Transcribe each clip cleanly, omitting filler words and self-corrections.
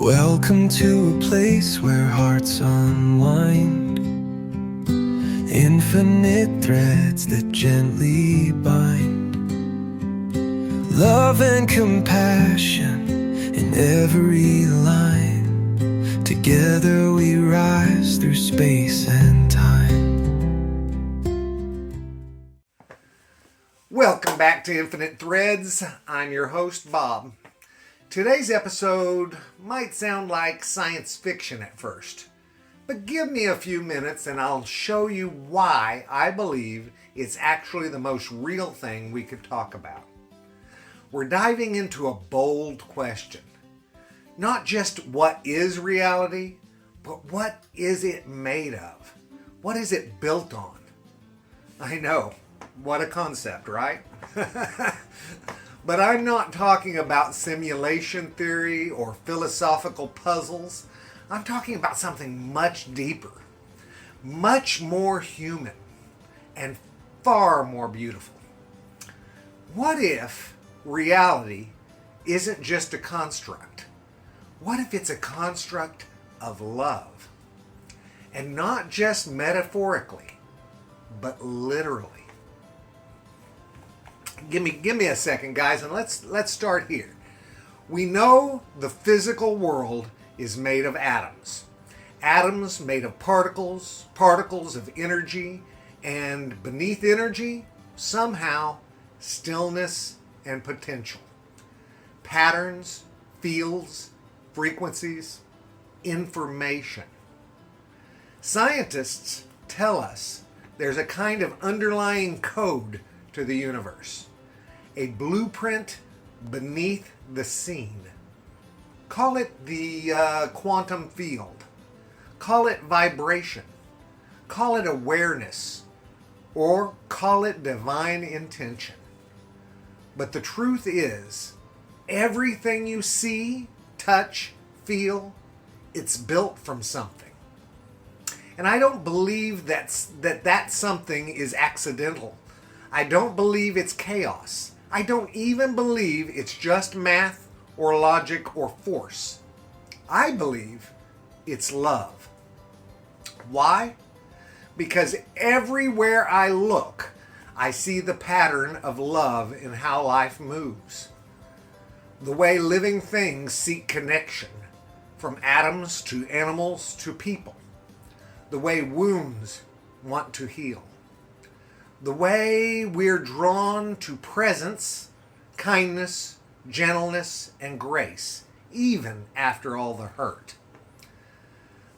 Welcome to a place where hearts unwind, infinite threads that gently bind, love and compassion in every line. Together we rise through space and time. Welcome back to Infinite Threads. I'm your host, Bob. Today's episode might sound like science fiction at first, but give me a few minutes and I'll show you why I believe it's actually the most real thing we could talk about. We're diving into a bold question. Not just what is reality, but what is it made of? What is it built on? I know, what a concept, right? But I'm not talking about simulation theory or philosophical puzzles. I'm talking about something much deeper, much more human, and far more beautiful. What if reality isn't just a construct? What if it's a construct of love? And not just metaphorically, but literally. Give me a second, guys, and let's start here. We know the physical world is made of atoms. Atoms made of particles, particles of energy, and beneath energy, somehow, stillness and potential. Patterns, fields, frequencies, information. Scientists tell us there's a kind of underlying code to the universe. A blueprint beneath the scene. Call it the quantum field. Call it vibration. Call it awareness. Or call it divine intention. But the truth is, everything you see, touch, feel, it's built from something. And I don't believe that something is accidental. I don't believe it's chaos. I don't even believe it's just math or logic or force. I believe it's love. Why? Because everywhere I look, I see the pattern of love in how life moves. The way living things seek connection, from atoms to animals to people. The way wounds want to heal. The way we're drawn to presence, kindness, gentleness, and grace, even after all the hurt.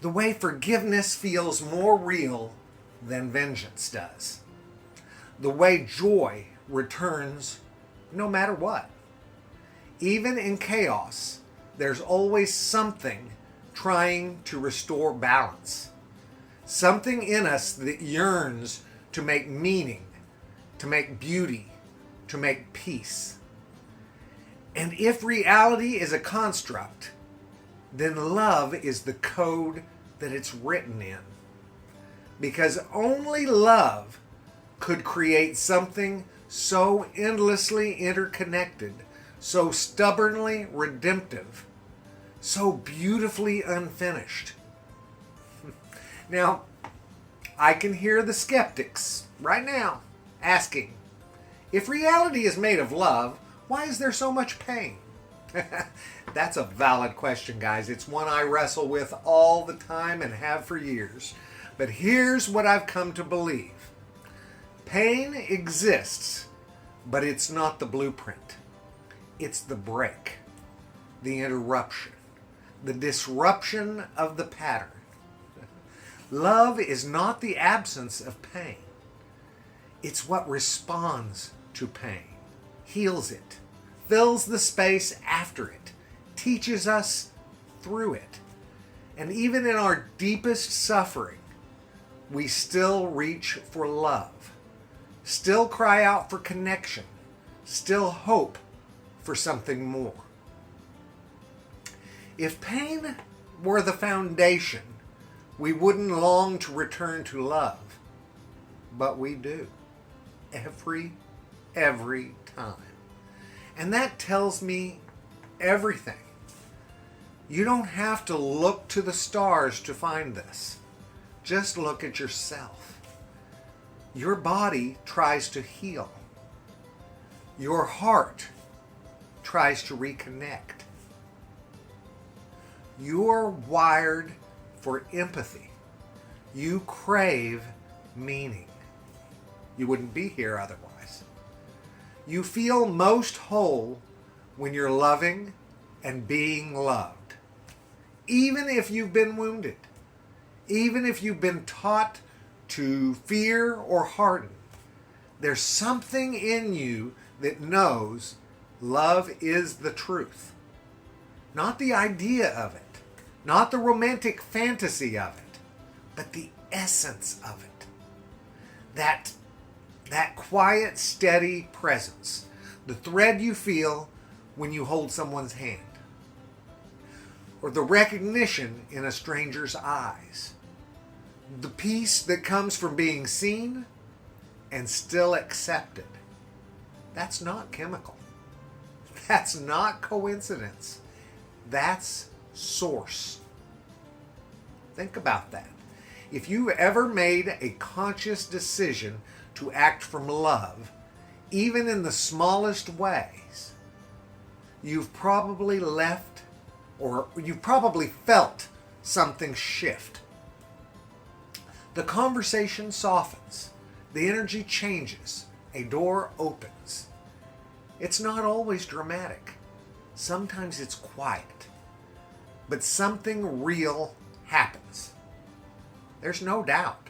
The way forgiveness feels more real than vengeance does. The way joy returns no matter what. Even in chaos, there's always something trying to restore balance. Something in us that yearns to make meaning, to make beauty, to make peace. And if reality is a construct, then love is the code that it's written in. Because only love could create something so endlessly interconnected, so stubbornly redemptive, so beautifully unfinished. Now, I can hear the skeptics right now asking, if reality is made of love, why is there so much pain? That's a valid question, guys. It's one I wrestle with all the time and have for years. But here's what I've come to believe. Pain exists, but it's not the blueprint. It's the break, the interruption, the disruption of the pattern. Love is not the absence of pain. It's what responds to pain, heals it, fills the space after it, teaches us through it. And even in our deepest suffering, we still reach for love, still cry out for connection, still hope for something more. If pain were the foundation, we wouldn't long to return to love, but we do, every time. And that tells me everything. You don't have to look to the stars to find this. Just look at yourself. Your body tries to heal. Your heart tries to reconnect. You're wired for empathy. You crave meaning. You wouldn't be here otherwise. You feel most whole when you're loving and being loved. Even if you've been wounded. Even if you've been taught to fear or harden. There's something in you that knows love is the truth. Not the idea of it. Not the romantic fantasy of it. But the essence of it. That quiet, steady presence. The thread you feel when you hold someone's hand. Or the recognition in a stranger's eyes. The peace that comes from being seen and still accepted. That's not chemical. That's not coincidence. That's source. Think about that. If you ever made a conscious decision to act from love, even in the smallest ways, you've probably left or you've probably felt something shift. The conversation softens. The energy changes. A door opens. It's not always dramatic. Sometimes it's quiet. But something real happens. There's no doubt.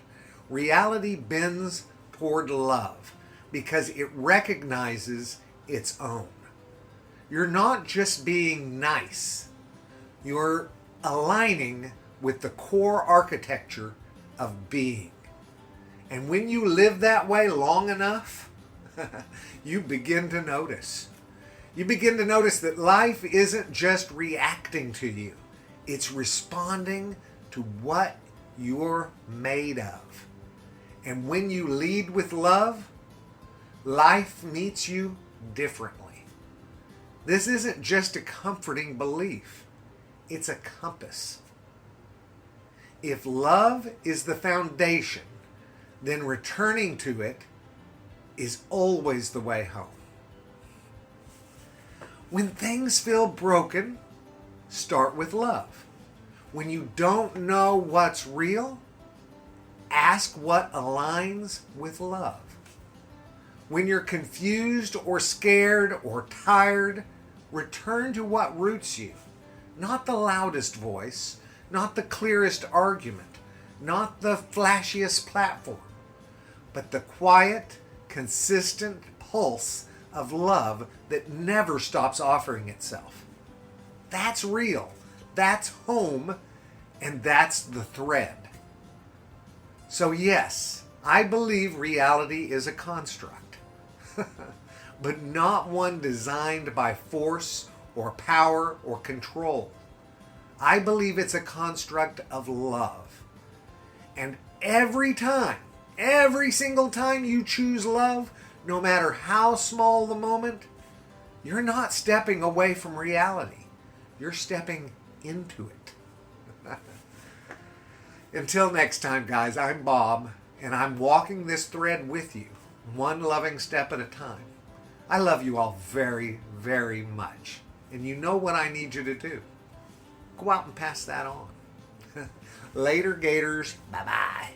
Reality bends toward love because it recognizes its own. You're not just being nice. You're aligning with the core architecture of being. And when you live that way long enough, you begin to notice. You begin to notice that life isn't just reacting to you. It's responding to what you're made of. And when you lead with love, life meets you differently. This isn't just a comforting belief. It's a compass. If love is the foundation, then returning to it is always the way home. When things feel broken, start with love. When you don't know what's real, ask what aligns with love. When you're confused or scared or tired, return to what roots you. Not the loudest voice, not the clearest argument, not the flashiest platform, but the quiet, consistent pulse of love that never stops offering itself. That's real, that's home, and that's the thread. So yes, I believe reality is a construct, but not one designed by force or power or control. I believe it's a construct of love. And every single time you choose love, no matter how small the moment, you're not stepping away from reality. You're stepping into it. Until next time, guys, I'm Bob, and I'm walking this thread with you, one loving step at a time. I love you all very, very much. And you know what I need you to do. Go out and pass that on. Later, Gators. Bye-bye.